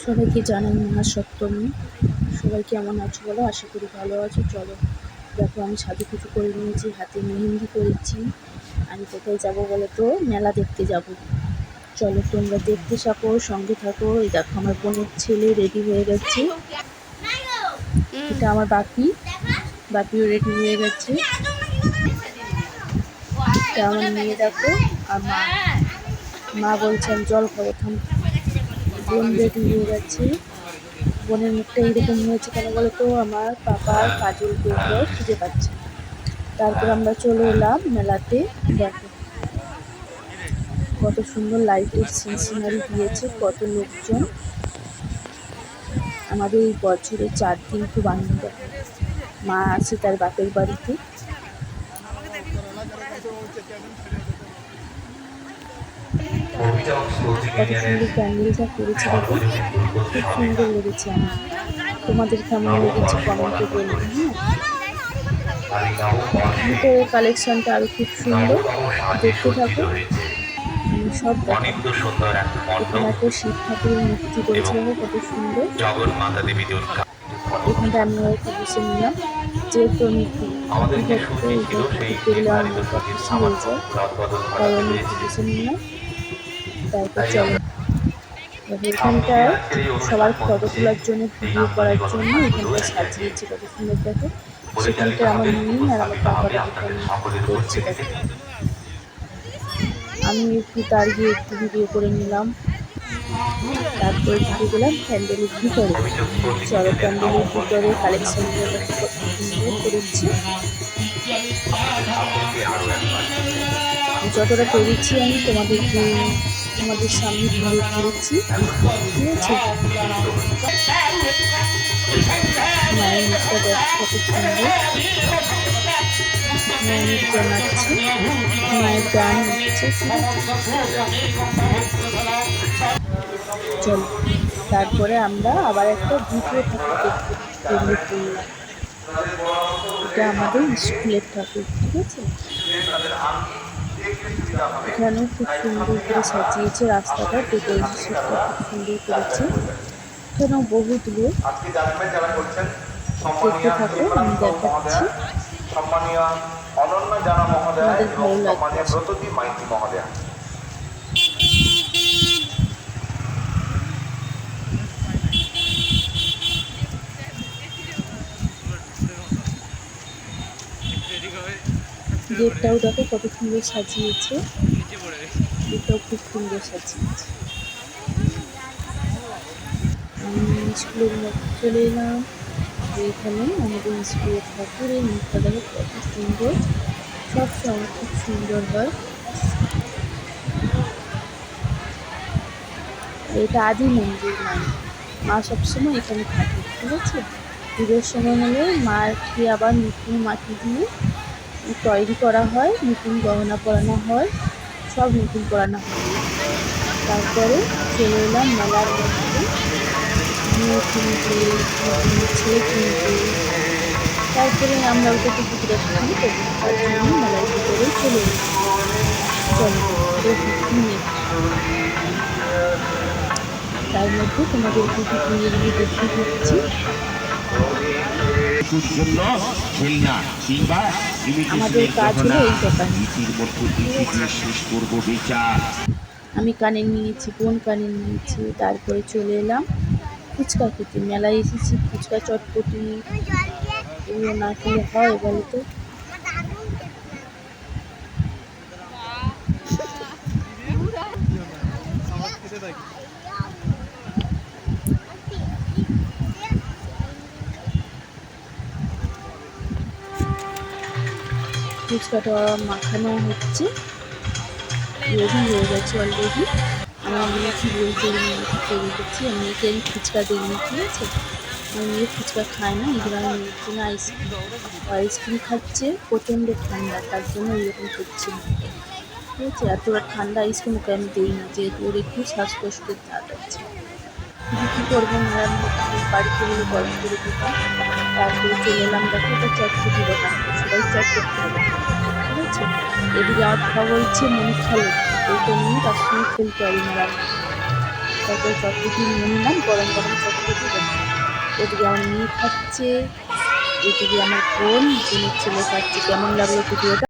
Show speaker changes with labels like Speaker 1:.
Speaker 1: সবাইকে জানাই মহাসপ্তমী। সবাই কেমন আছো বলো? আশা করি ভালো আছো। চলো দেখো, আমি সাজুগুজু করে নিয়েছি, হাতে মেহেন্দি করেছি। আমি কোথায় যাব বলো তো? মেলা দেখতে যাব। চলো তোমরা দেখতে থাকো, সঙ্গে থাকো। এই দেখো আমার বোনের ছেলে রেডি হয়ে গেছে। এটা আমার বাপিও রেডি হয়ে গেছে। এটা আমার মেয়ে দেখো, আর মা বলছে আমি জল খাবো। বোন রেডি হয়ে গেছে। বোনের মুখটা এইরকম হয়েছে কেন বলো তো? আমার পাপার কাজল পেয়েও খুঁজে পাচ্ছে। তারপর আমরা চলে এলাম মেলাতে। দেখো কত সুন্দর লাইটের সিনারি দিয়েছে, কত লোকজন। আমাদের এই বছরে 4 দিন খুব আনন্দ হয়। মা আছে তার বাপের বাড়িতে। কত সুন্দর প্যান্ডেলটা করেছে দেখো, খুব সুন্দর লেগেছে। আমার তোমাদের কেমন লেগেছে কমেন্টে বলবে। ভিতরের কালেকশনটা আরো খুব সুন্দর, দেখতে থাকো। সব দেখো, এখানে একটা শিব ঠাকুরের মূর্তি করেছে, কত সুন্দর। এখানটা আমি একটু বসে নিলাম, যেহেতু আমি একটু দেখলে আমার খুশি হয়ে যায়, তাই আমি একটু বসে নিলাম। তারপর চলো এখানটায় সবার ফটো তোলার জন্য, ভিডিও করার জন্য এখানটা সাজিয়েছে কত সুন্দর দেখো। সেখানটায় আমার মেয়ে আর আমার বাবারা করছে দেখো। আমি একটু দাঁড়িয়ে একটু ভিডিও করে নিলাম। তারপরে ঢুকে গেলাম প্যান্ডেলের ভিতরে। চলো প্যান্ডেলের ভিতরে কালেকশনগুলো দেখো কত সুন্দর করেছি। যতটা পেরেছি আমি তোমাদের সামনে তুলে ধরেছি, ঠিক আছে? মায়ের মুখটা দেখো কত সুন্দর। মায়ের মুখটা নাচছে, মায়ের গান হচ্ছে। চলো তারপরে আমরা আবার একটা দ্বিতীয় ঠাকুর দেখতে করলাম। এটা আমাদের স্কুলের ঠাকুর, ঠিক আছে? এখানেও খুব সুন্দর করে সাজিয়েছে রাস্তাটা, ডেকোরেশনটা খুব সুন্দর করেছে। এখানেও বহুত লোক, দেখতে থাকো, আমি দেখাচ্ছি। আমাদের ভালো লাগছে। গেটটাও দেখো কত সুন্দর সাজিয়েছে, গেটটাও খুব সুন্দর সাজিয়েছে। আমি স্কুলের মধ্যে চলে এলাম। এখানে আমাদের স্কুলের ঠাকুরের মুখটা দেখো কত সুন্দর, সবসময় খুব সুন্দর হয়। এটা আদি মন্দির, মা সবসময় এখানে থাকে, ঠিক আছে? পুজোর সময় হলে মাকে আবার নতুন মাটি দিয়ে তৈরি করা হয়, নতুন গহনা পরানো হয়, সব নতুন পরানো হয়। তারপরে চলে এলাম মেলার মধ্যে। মেয়ে কিনতে, ছেলে কিনতে। তারপরে আমরা ওটা টিকিট রাখি, তার জন্য মেলার ভিতরে চলে এলাম। চলো দেখি কিনে, তার মধ্যে তোমাদের কিছু কিনে দিয়ে দেখতে দিচ্ছি। আমাদের কাজ হলো এই দোকানে। আমি কানের নিয়েছি, বোন কানের নিয়েছি। তারপরে চলে এলাম ফুচকা খেতে। মেলায় এসেছি, ফুচকা চটপটি এগুলো না খেলে হয় বলো তো? ফুচকাটা মাখানো হচ্ছে, রেডি হয়ে গেছে অলরেডি। আমার মেয়েকে বলতে তৈরি করছি। আমি মেয়েকে আমি ফুচকা দিইনি, ঠিক আছে? আমার মেয়ে ফুচকা খায় না, এই জন্য আমার মেয়ের জন্য আইসক্রিম খাচ্ছে। প্রচণ্ড ঠান্ডা, তার জন্য এরকম করছি, ঠিক আছে? এতটা ঠান্ডা আইসক্রিম ওকে আমি দিই না, যেহেতু ওর একটু শ্বাসকষ্টের ধাত আছে। কিন্তু কী করবো, বাড়িতে গেলে গরম করে দিতাম। তারপরে চলে এলাম, দেখো এটা চটপটি দোকান, সবাই চটপটি হবে, ঠিক আছে? এদিকে আমার বাবা বলছে মনে খেলো, এইটা নিয়ে তার সঙ্গে খেলতে হবে মেলার মধ্যে। তারপরে চটপটি নিয়ে নিলাম, গরম গরম চটপটি দেখো। ওদিকে আমার মেয়ে খাচ্ছে, এদিকে আমার বোনের ছেলে খাচ্ছে। কেমন লাগলো ভিডিওটা?